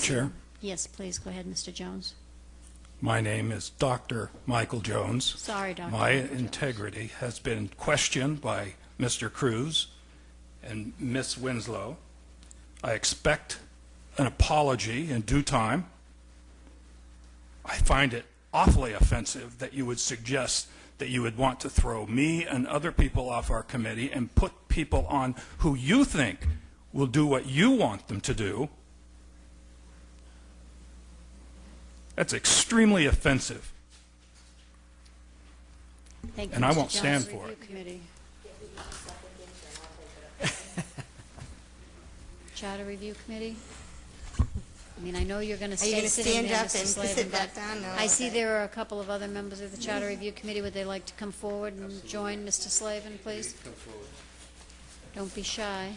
Chair, Yes, please, go ahead, Mr. Jones. my name is Dr. Michael Jones. Sorry, Dr. My Michael Jones. integrity has been questioned by Mr. Cruz and Ms. Winslow. I expect an apology in due time. I find it awfully offensive that you would suggest that you would want to throw me and other people off our committee and put people on who you think will do what you want them to do. That's extremely offensive, Thank you, and I Mr. won't Jones. stand for Review it. Committee. Charter Review Committee? I mean, I know you're going to Are you stay going to sitting stand there, up Mr. and Slavin, sit but back down? No, I see okay. there are a couple of other members of the Charter Review Committee. Would they like to come forward and join Mr. Slavin, please? Don't be shy.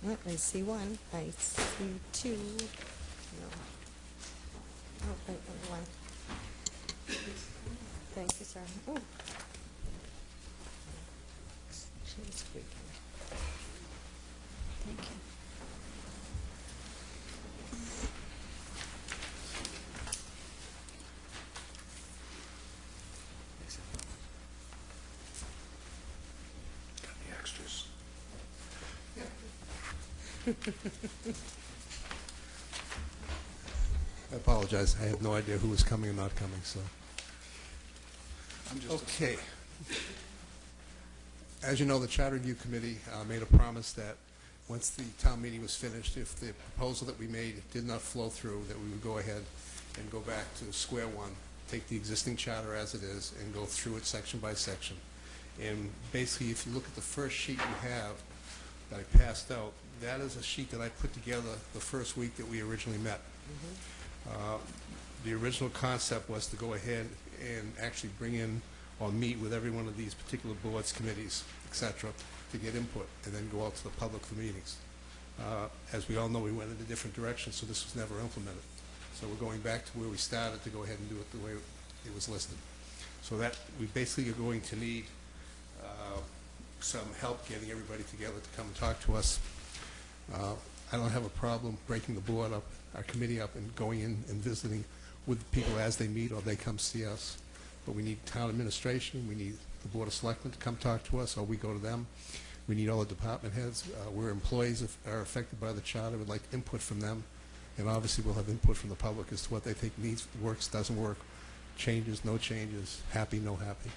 Oh, I see one. I see two. No. Oh, wait, one. Thank you, sir. Oh. She's squeaking. Thank you. Got the extras. I apologize. I have no idea who was coming or not coming, so. I'm just Okay. As you know, the Charter Review Committee made a promise that once the town meeting was finished, if the proposal that we made did not flow through, that we would go ahead and go back to square one, take the existing charter as it is, and go through it section by section. And basically, if you look at the first sheet you have that I passed out, that is a sheet that I put together the first week that we originally met. The original concept was to go ahead and actually bring in or meet with every one of these particular boards, committees, etc., to get input, and then go out to the public for meetings. As we all know, we went in a different direction, so this was never implemented. So we're going back to where we started to go ahead and do it the way it was listed. So that we basically are going to need some help getting everybody together to come and talk to us. I don't have a problem breaking the board up, our committee up, and going in and visiting with people as they meet or they come see us. But we need town administration, we need the Board of Selectmen to come talk to us, or we go to them. We need all the department heads. Where employees are affected by the charter, we'd like input from them. And obviously we'll have input from the public as to what they think needs, works, doesn't work, changes, no changes, happy, no happy.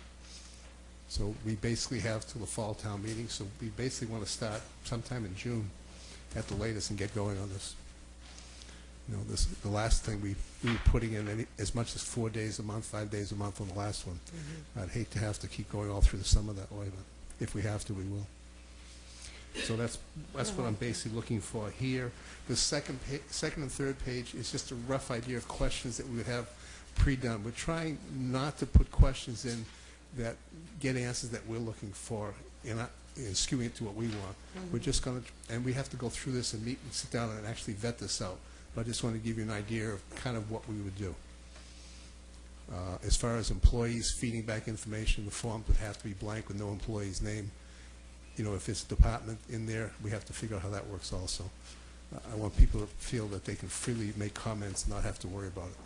So we basically have till the fall town meeting, so we basically want to start sometime in June at the latest and get going on this. You know, the last thing we were putting in as much as 4 days a month, 5 days a month on the last one. I'd hate to have to keep going all through the summer that way, but if we have to, we will. So that's what I'm basically looking for here. The second and third page is just a rough idea of questions that we would have pre-done. We're trying not to put questions in that get answers that we're looking for and skewing it to what we want. We're just going to, and we have to go through this and meet and sit down and actually vet this out. But I just want to give you an idea of kind of what we would do. As far as employees feeding back information, the forms would have to be blank with no employee's name. You know, if it's a department in there, we have to figure out how that works also. I want people to feel that they can freely make comments and not have to worry about it.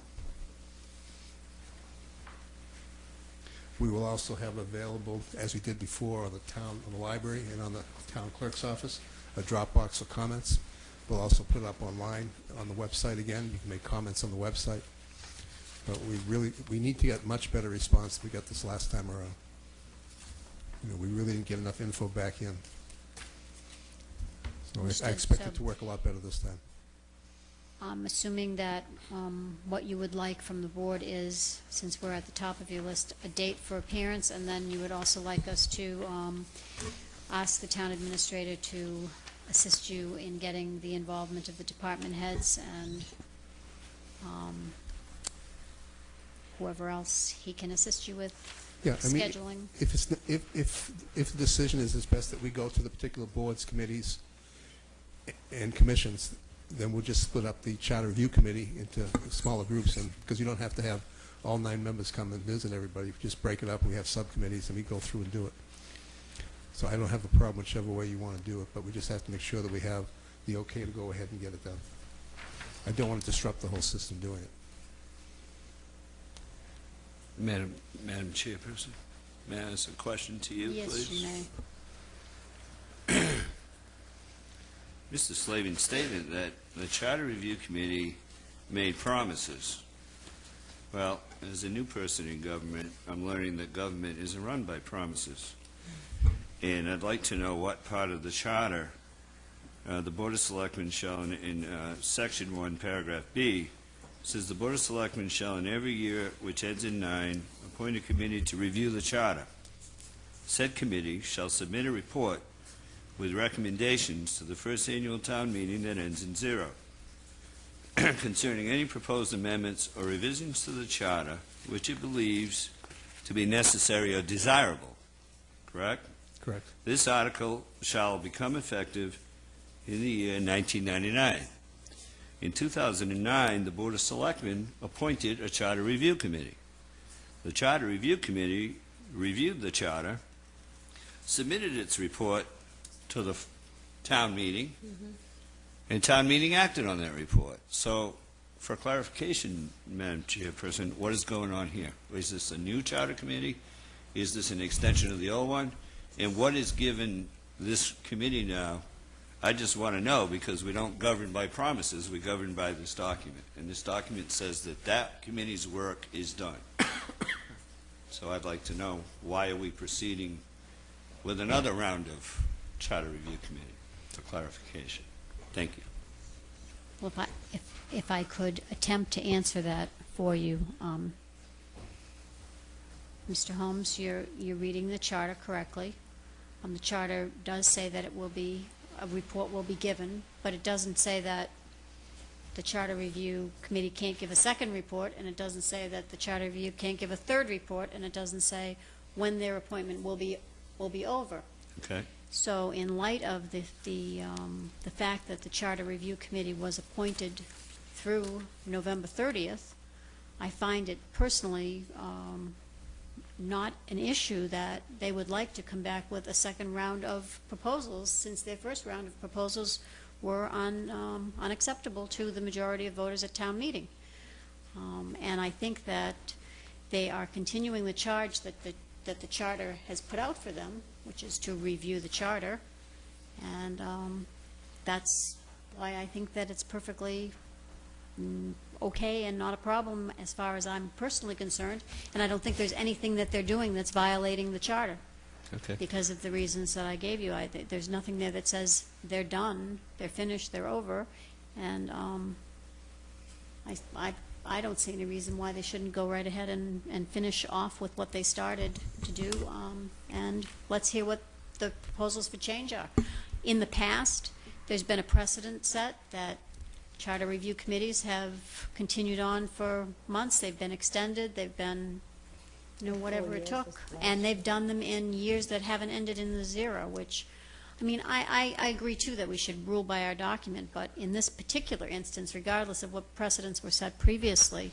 We will also have available, as we did before, on the library and on the town clerk's office, a Dropbox for comments. We'll also put it up online on the website again. You can make comments on the website. But we need to get much better response than we got this last time around. You know, we really didn't get enough info back in. So I expect it to work a lot better this time. I'm assuming that what you would like from the board is, since we're at the top of your list, a date for appearance, and then you would also like us to ask the town administrator to assist you in getting the involvement of the department heads and whoever else he can assist you with scheduling. If the decision is it's best that we go to the particular boards, committees, and commissions, then we'll just split up the Charter Review Committee into smaller groups, and because you don't have to have all 9 members come and visit everybody. We just break it up, and we have subcommittees, and we go through and do it. So I don't have a problem whichever way you want to do it, but we just have to make sure that we have the okay to go ahead and get it done. I don't want to disrupt the whole system doing it. Madam Chairperson, may I ask a question to you, please? Yes, you may. Mr. Slavin stated that the Charter Review Committee made promises. Well, as a new person in government, I'm learning that government isn't run by promises. And I'd like to know what part of the charter the Board of Selectmen shall, in Section 1, Paragraph B, says the Board of Selectmen shall in every year which ends in 9 appoint a committee to review the charter. Said committee shall submit a report with recommendations to the first annual town meeting that ends in 0 concerning any proposed amendments or revisions to the charter which it believes to be necessary or desirable. Correct? Correct. This article shall become effective in the year 1999. In 2009, the Board of Selectmen appointed a Charter Review Committee. The Charter Review Committee reviewed the charter, submitted its report to the town meeting, and town meeting acted on that report. So, for clarification, Madam Chairperson, what is going on here? Is this a new charter committee? Is this an extension of the old one? And what is given this committee now? I just want to know, because we don't govern by promises, we govern by this document. And this document says that that committee's work is done. So I'd like to know, why are we proceeding with another round of Charter Review Committee, for clarification? Thank you. Well, if I could attempt to answer that for you, Mr. Holmes, you're reading the charter correctly. The charter does say that it will be, a report will be given, but it doesn't say that the Charter Review Committee can't give a second report, and it doesn't say that the Charter Review can't give a third report, and it doesn't say when their appointment will be over. Okay. So in light of the fact that the Charter Review Committee was appointed through November 30th, I find it personally not an issue that they would like to come back with a second round of proposals, since their first round of proposals were unacceptable to the majority of voters at town meeting. And I think that they are continuing the charge that the charter has put out for them, which is to review the charter, and that's why I think that it's perfectly okay and not a problem as far as I'm personally concerned, and I don't think there's anything that they're doing that's violating the charter. Okay. Because of the reasons that I gave you. There's nothing there that says they're done, they're finished, they're over, and I don't see any reason why they shouldn't go right ahead and finish off with what they started to do, and let's hear what the proposals for change are. In the past, there's been a precedent set that Charter Review Committees have continued on for months. They've been extended, they've been, whatever it took, and they've done them in years that haven't ended in the 0, which, I mean, I agree too that we should rule by our document, but in this particular instance, regardless of what precedents were set previously,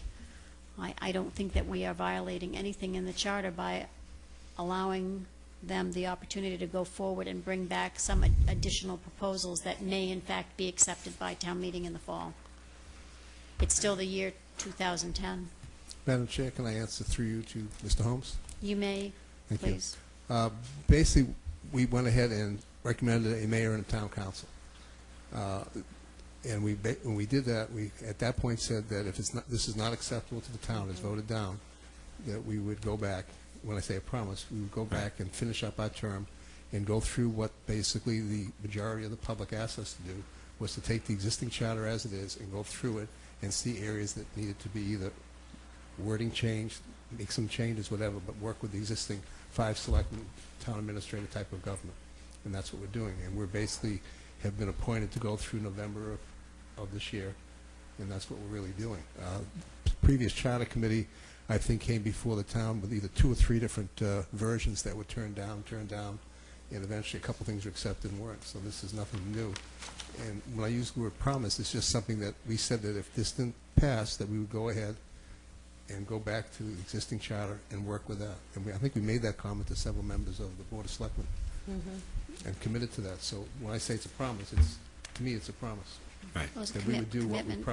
I don't think that we are violating anything in the charter by allowing them the opportunity to go forward and bring back some additional proposals that may in fact be accepted by town meeting in the fall. It's still the year 2010. Madam Chair, can I answer through you to Mr. Holmes? You may, Thank please. you. Basically, we went ahead and recommended a mayor and a town council. And when we did that, we at that point said that if this is not acceptable to the town, it's voted down, that we would go back. When I say a promise, we would go back and finish up our term and go through what basically the majority of the public asked us to do, was to take the existing charter as it is and go through it and see areas that needed to be either wording changed, make some changes, whatever, but work with the existing 5 selectmen, town administrator type of government. And that's what we're doing. And we're basically have been appointed to go through November of this year, and that's what we're really doing. Previous charter committee, I think, came before the town with either 2 or 3 different versions that were turned down, and eventually a couple things were accepted and weren't. So this is nothing new. And when I use the word promise, it's just something that we said that if this didn't pass, that we would go ahead and go back to the existing charter and work with that. And I think we made that comment to several members of the Board of Selectmen and committed to that. So when I say it's a promise, to me it's a promise. Right. It was That we would do what we commitment.